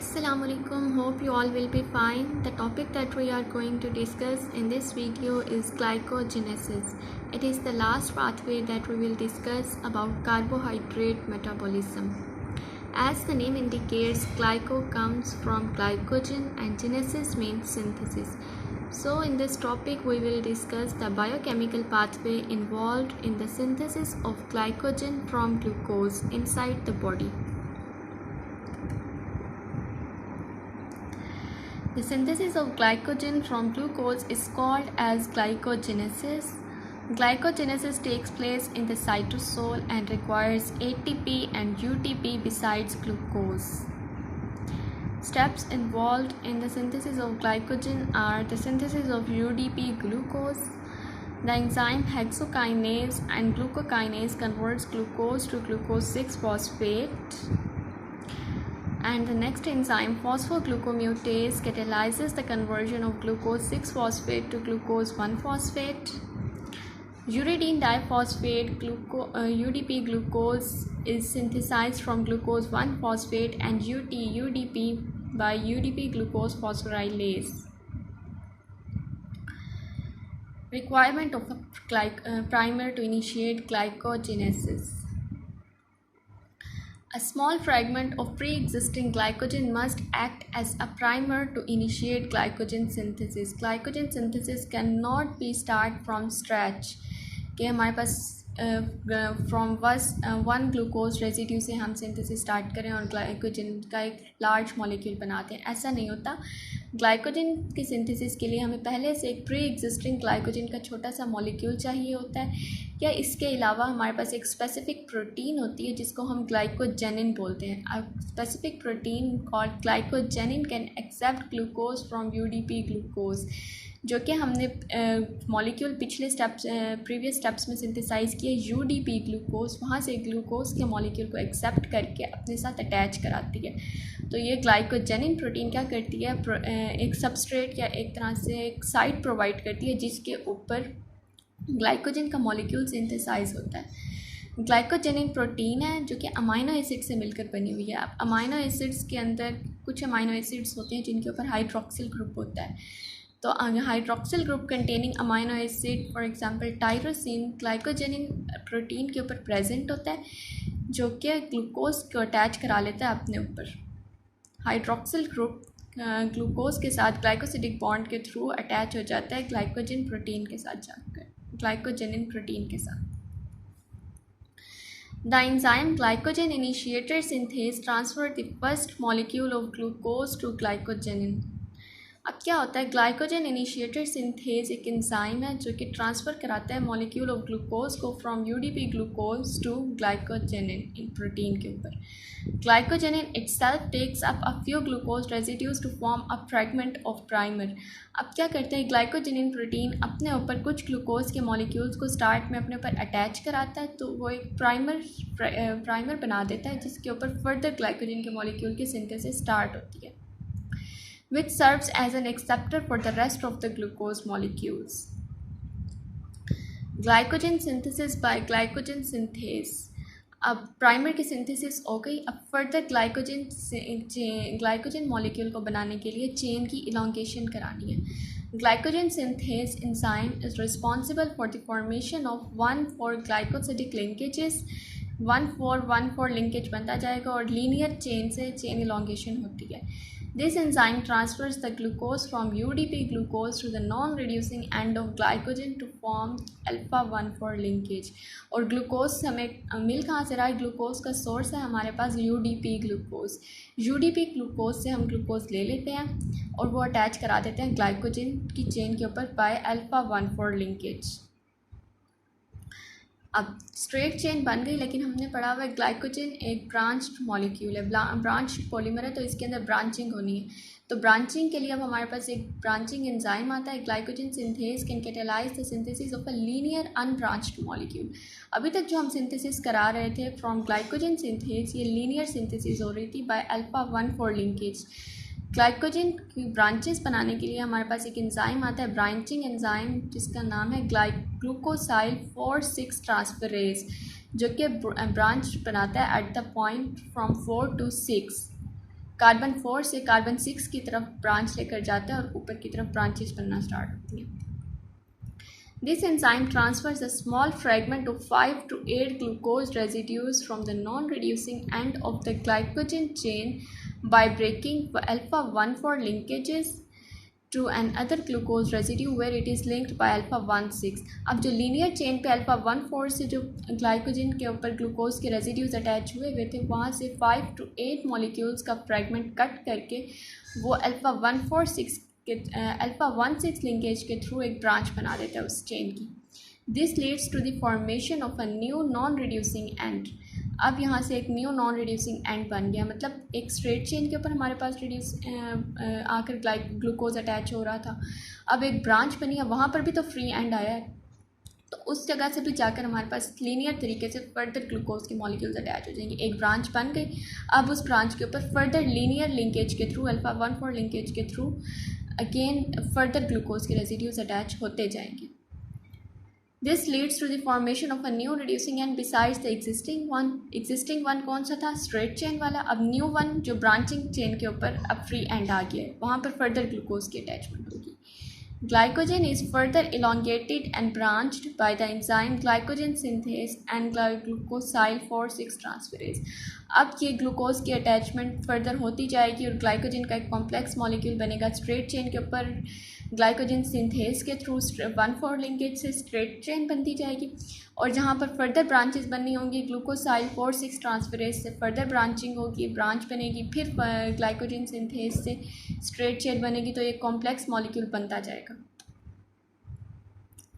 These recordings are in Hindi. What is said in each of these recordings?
Assalamualaikum, hope you all will be fine. The topic that we are going to discuss in this video is glycogenesis. It is the last pathway that we will discuss about carbohydrate metabolism. As the name indicates, glyco comes from glycogen and genesis means synthesis. So in this topic we will discuss the biochemical pathway involved in the synthesis of glycogen from glucose inside the body. The synthesis of glycogen from glucose is called as glycogenesis. Glycogenesis takes place in the cytosol and requires ATP and UTP besides glucose. Steps involved in the synthesis of glycogen are the synthesis of UDP glucose. The enzyme hexokinase and glucokinase converts glucose to glucose 6-phosphate. And the next enzyme, phosphoglucomutase, catalyzes the conversion of glucose 6-phosphate to glucose 1-phosphate. Uridine diphosphate UDP glucose is synthesized from glucose 1-phosphate and UDP by UDP glucose phosphorylase. Requirement of a primer to initiate glycogenesis. A small fragment of pre-existing glycogen must act as a primer to initiate glycogen synthesis. Glycogen synthesis cannot be started from scratch. कि हमारे पास फ्रॉम वन ग्लूकोज रेजिड्यू से हम सिंथेसिस स्टार्ट करें और ग्लाइकोजन का एक लार्ज मॉलिक्यूल बनाते हैं, ऐसा नहीं होता। ग्लाइकोजन की सिंथेसिस के लिए हमें पहले से एक प्री एग्जिस्टिंग ग्लाइकोजन का छोटा सा मॉलिक्यूल चाहिए होता है, या इसके अलावा हमारे पास एक स्पेसिफिक प्रोटीन होती है जिसको हम ग्लाइकोजेनिन बोलते हैं। A specific protein called glycogenin can accept glucose from UDP glucose, जो कि हमने मॉलिक्यूल पिछले स्टेप्स प्रीवियस स्टेप्स में सिंथेसाइज़ किए यूडीपी ग्लूकोज, वहाँ से ग्लूकोज के मॉलिक्यूल को एक्सेप्ट करके अपने साथ अटैच कराती है। तो ये ग्लाइकोजेनिन प्रोटीन क्या करती है, एक सबस्ट्रेट या एक तरह से एक साइट प्रोवाइड करती है जिसके ऊपर ग्लाइकोजन का मॉलिक्यूल सिंथेसाइज होता है। ग्लाइकोजेनिन प्रोटीन है जो कि अमाइनो एसिड से मिलकर बनी हुई है। अब अमाइनो एसिड्स के अंदर कुछ अमाइनो एसिड्स होते हैं जिनके ऊपर हाइड्रोक्सिल ग्रुप होता है। तो hydroxyl group containing amino acid for example tyrosine glycogenin protein के ऊपर प्रेजेंट होता है, जो कि ग्लूकोज को अटैच करा लेता है अपने ऊपर। हाइड्रोक्सिल ग्रुप ग्लूकोज के साथ ग्लाइकोसिडिक बॉन्ड के थ्रू अटैच हो जाता है ग्लाइकोजन प्रोटीन के साथ जाकर, ग्लाइकोजेनिन प्रोटीन के साथ। The enzyme glycogen initiator synthase transfer the first molecule of glucose to glycogenin. अब क्या होता है, ग्लाइकोजन इनिशिएटर सिंथेज एक एंजाइम है जो कि ट्रांसफ़र कराता है मॉलिक्यूल ऑफ ग्लूकोज को from UDP glucose to glycogenin in protein के ऊपर। Glycogenin itself takes up a few glucose residues to form a fragment of primer. अब क्या करते हैं, ग्लाइकोजेनिन प्रोटीन अपने ऊपर कुछ ग्लूकोज के मॉलिक्यूल्स को स्टार्ट में अपने ऊपर अटैच कराता है, तो वो एक प्राइमर बना देता है जिसके ऊपर फर्दर ग्लाइकोजन के मॉलिक्यूल की सिंथेसिस स्टार्ट होती है, which serves as an acceptor for the rest of the glucose molecules. Glycogen synthesis by glycogen synthase. अब प्राइमर की सिंथेसिस हो गई, अब फर्दर ग्लाइकोजन मॉलिक्यूल को बनाने के लिए चेन की इलोंगेशन करानी है। Glycogen synthase enzyme is responsible for the formation of 1,4 glycosidic linkages. 1,4 linkage बनता जाएगा और लीनियर चेन से चेन इलोंगेशन होती है। This enzyme transfers the glucose from UDP glucose to the non-reducing end of glycogen to form alpha 1,4 linkage। और ग्लूकोज हमें मिल कहाँ से रहा है, ग्लूकोज का सोर्स है हमारे पास UDP ग्लूकोज। UDP ग्लूकोज से हम ग्लूकोज ले लेते हैं और वो अटैच करा देते हैं ग्लाइकोजन की चेन के ऊपर बाय alpha 1,4 लिंकेज। अब स्ट्रेट चेन बन गई, लेकिन हमने पढ़ा हुआ है ग्लाइकोजन एक ब्रांच्ड मॉलिक्यूल है, ब्रांच्ड पॉलीमर है, तो इसके अंदर ब्रांचिंग होनी है। तो ब्रांचिंग के लिए अब हमारे पास एक ब्रांचिंग एंजाइम आता है। Glycogen synthase can catalyse the synthesis of a linear unbranched molecule. अभी तक जो हम सिंथेसिस करा रहे थे फ्रॉम ग्लाइकोजन सिंथेज, ये लीनियर सिंथेसिस हो रही थी बाय alpha 1,4 लिंकेज। ग्लाइकोजन की ब्रांचेस बनाने के लिए हमारे पास एक एंजाइम आता है, ब्रांचिंग एंजाइम, जिसका नाम है ग्लूकोसाइल 4,6 ट्रांसफरेज, जो कि ब्रांच बनाता है at the point from 4 to 6। Carbon 4 से कार्बन 6 की तरफ ब्रांच लेकर जाता है और ऊपर की तरफ ब्रांचेस बनना स्टार्ट होती हैं। This enzyme transfers a small fragment of 5 to 8 glucose residues from the non-reducing end of the glycogen chain by breaking alpha 1,4 linkages to another glucose residue where it is linked by alpha 1,6। अब जो लीनियर चेन पे अल्फा 1,4 से जो ग्लाइकोजन के ऊपर ग्लूकोज के रेजिड्यूज अटैच हुए थे वहाँ से 5 to 8 मॉलिक्यूल्स का फ्रैगमेंट कट करके वो अल्फा 1,6 लिंकेज के थ्रू एक ब्रांच बना देता है उस चेन की। This leads to the formation of a new non reducing end. अब यहाँ से एक न्यू नॉन रिड्यूसिंग एंड बन गया, मतलब एक स्ट्रेट चेन के ऊपर हमारे पास आकर ग्लूकोज अटैच हो रहा था, अब एक ब्रांच बनी है, वहाँ पर भी तो फ्री एंड आया है, तो उस जगह से भी जाकर हमारे पास लीनियर तरीके से फर्दर ग्लूकोज के मॉलिक्यूल्स अटैच हो जाएंगे। एक ब्रांच बन गई, अब उस ब्रांच के ऊपर फर्दर लीनियर लिंकेज के थ्रू अल्फा 1,4 लिंकेज के थ्रू अगेन फर्दर ग्लूकोज के रेजिड्यूज अटैच होते जाएंगे। This leads to the formation of a new reducing end besides the existing one कौन सा था, स्ट्रेट चेन वाला। अब न्यू वन जो ब्रांचिंग चेन के ऊपर अब फ्री एंड आ गया है, वहाँ पर फर्दर ग्लूकोज की अटैचमेंट होगी। Glycogen is further elongated and branched by the enzyme glycogen synthase and glucosyl 4,6 transferase। अब ये ग्लूकोज की अटैचमेंट फर्दर होती जाएगी और ग्लाइकोजन का एक कॉम्प्लेक्स मॉलिक्यूल बनेगा स्ट्रेट चेन के ऊपर। ग्लाइकोजन सिंथेस के थ्रू 1,4 लिंकेज से स्ट्रेट चेन बनती जाएगी और जहाँ पर फर्दर ब्रांचेस बननी होंगी ग्लूकोसाइल 4,6 ट्रांसफरेज से फर्दर ब्रांचिंग होगी, ब्रांच बनेगी, फिर ग्लाइकोजन सिंथेस से स्ट्रेट चेन बनेगी, तो ये कॉम्प्लेक्स मॉलिक्यूल बनता जाएगा।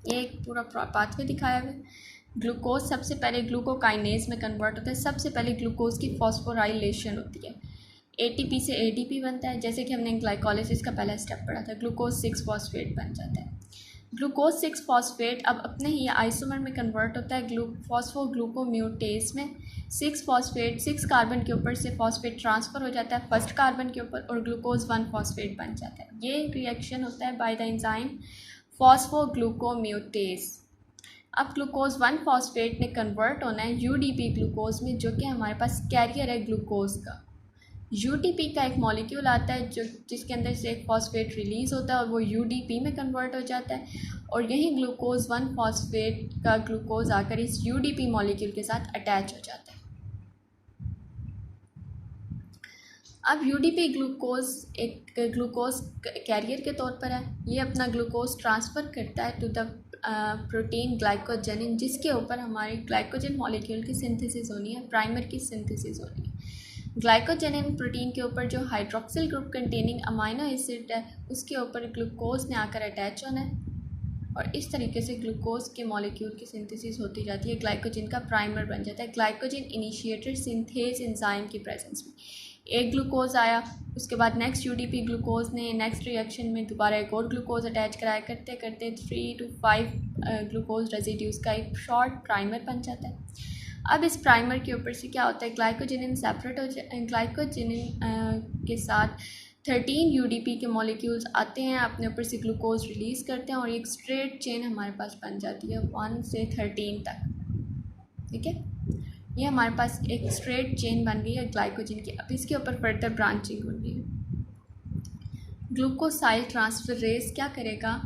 ये एक पूरा पाथवे दिखाया हुआ है। ग्लूकोज सबसे पहले ग्लूकोकाइनेज में कन्वर्ट होता है, सबसे पहले ग्लूकोज की फॉस्फोराइलेशन होती है, एटीपी से एडीपी बनता है, जैसे कि हमने ग्लाइकोलिसिस का पहला स्टेप पढ़ा था, ग्लूकोज 6 फॉस्फेट बन जाता है। ग्लूकोज 6 फॉस्फेट अब अपने ही आइसोमर में कन्वर्ट होता है फॉस्फोग्लूकोम्यूटेज में। 6 फॉस्फेट 6 कार्बन के ऊपर से फॉस्फेट ट्रांसफ़र हो जाता है फर्स्ट कार्बन के ऊपर और ग्लूकोज 1 फॉस्फेट बन जाता है। ये रिएक्शन होता है बाय द एंजाइम फॉस्फोग्लूकोम्यूटेज। अब ग्लूकोज 1 फॉस्फेट ने कन्वर्ट होना है यूडीपी ग्लूकोज में, जो कि हमारे पास कैरियर है ग्लूकोज का। यूटीपी का एक मॉलिक्यूल आता है जो जिसके अंदर से एक फॉस्फेट रिलीज़ होता है और वो यूडीपी में कन्वर्ट हो जाता है और यही ग्लूकोज 1 फॉस्फेट का ग्लूकोज आकर इस यूडीपी मॉलिक्यूल के साथ अटैच हो जाता है। अब यूडीपी ग्लूकोज एक ग्लूकोज कैरियर के तौर पर है, ये अपना ग्लूकोज ट्रांसफ़र करता है टू द प्रोटीन ग्लाइकोजेनिन, जिसके ऊपर हमारी ग्लाइकोजन मॉलिक्यूल की सिंथेसिस होनी है, प्राइमर की सिंथेसिस होनी है। ग्लाइकोजेनिन प्रोटीन के ऊपर जो hydroxyl group containing amino acid है उसके ऊपर ग्लूकोज ने आकर अटैच होना है और इस तरीके से ग्लूकोज के मॉलिक्यूल की सिंथेसिस होती जाती है, ग्लाइकोजन का प्राइमर बन जाता है। ग्लाइकोजन इनिशिएटेड सिंथेज एंजाइम की प्रेजेंस में एक ग्लूकोज आया, उसके बाद नेक्स्ट यूडीपी ग्लूकोज ने नेक्स्ट रिएक्शन में दोबारा एक और ग्लूकोज अटैच कराया, करते करते 3 to 5 ग्लूकोज रेजिड्यूज़ का एक शॉर्ट प्राइमर बन जाता है। अब इस प्राइमर के ऊपर से क्या होता है, ग्लाइकोजेनिन सेपरेट हो जाए, ग्लाइकोजेनिन के साथ 13 यूडीपी के मॉलिक्यूल्स आते हैं, अपने ऊपर से ग्लूकोज रिलीज़ करते हैं और एक स्ट्रेट चेन हमारे पास बन जाती है 1 से 13 तक। ठीक है, ये हमारे पास एक स्ट्रेट चेन बन गई है ग्लाइकोजन की। अब इसके ऊपर फर्दर ब्रांचिंग होनी है। ग्लूकोसाइल ट्रांसफरेज क्या करेगा,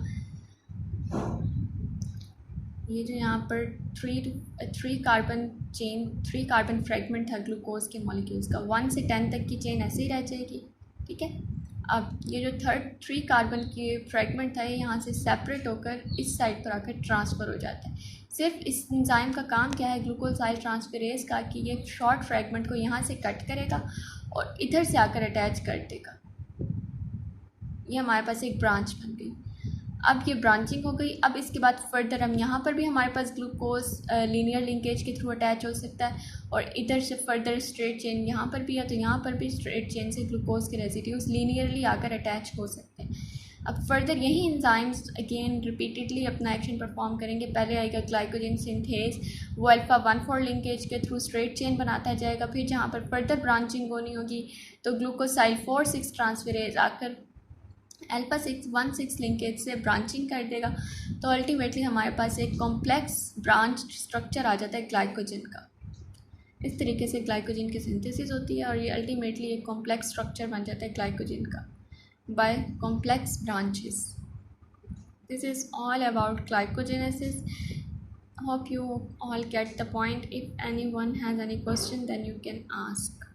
ये जो यहाँ पर 3 कार्बन फ्रेगमेंट था ग्लूकोज के मॉलिक्यूल्स का, 1 से 10 तक की चेन ऐसे ही रह जाएगी। ठीक है, अब ये जो 3 कार्बन की फ्रेगमेंट था ये यहाँ से सेपरेट होकर इस साइड पर आकर ट्रांसफ़र हो जाता है। सिर्फ इस एंजाइम का काम क्या है ग्लूकोसाइल ट्रांसफरेज का, कि ये शॉर्ट फ्रेगमेंट को यहाँ से कट करेगा और इधर से आकर अटैच कर देगा। ये हमारे पास एक ब्रांच बन गई। अब ये ब्रांचिंग हो गई। अब इसके बाद फर्दर हम यहाँ पर भी हमारे पास ग्लूकोज लीनियर लिंकेज के थ्रू अटैच हो सकता है और इधर से फर्दर स्ट्रेट चेन यहाँ पर भी है, तो यहाँ पर भी स्ट्रेट चेन से ग्लूकोज के रेजिड्यूज लीनियरली आकर अटैच हो सकते हैं। अब फर्दर यही एंजाइम्स अगेन रिपीटेडली अपना एक्शन परफॉर्म करेंगे। पहले आएगा ग्लाइकोजन सिंथेज, वो अल्फा 1,4 लिंकेज के थ्रू स्ट्रेट चेन बनाता जाएगा, फिर जहाँ पर फर्दर ब्रांचिंग होनी होगी तो ग्लूकोसाइल 4,6 ट्रांसफरेज आकर अल्फा 1,6 लिंकेज से ब्रांचिंग कर देगा, तो अल्टीमेटली हमारे पास एक कॉम्प्लेक्स ब्रांच स्ट्रक्चर आ जाता है ग्लाइकोजन का। इस तरीके से ग्लाइकोजन की सिंथेसिस होती है और ये अल्टीमेटली एक कॉम्प्लेक्स स्ट्रक्चर बन जाता है ग्लाइकोजन का by complex branches. This is all about glycogenesis. Hope you all get the point. If anyone has any question, then you can ask.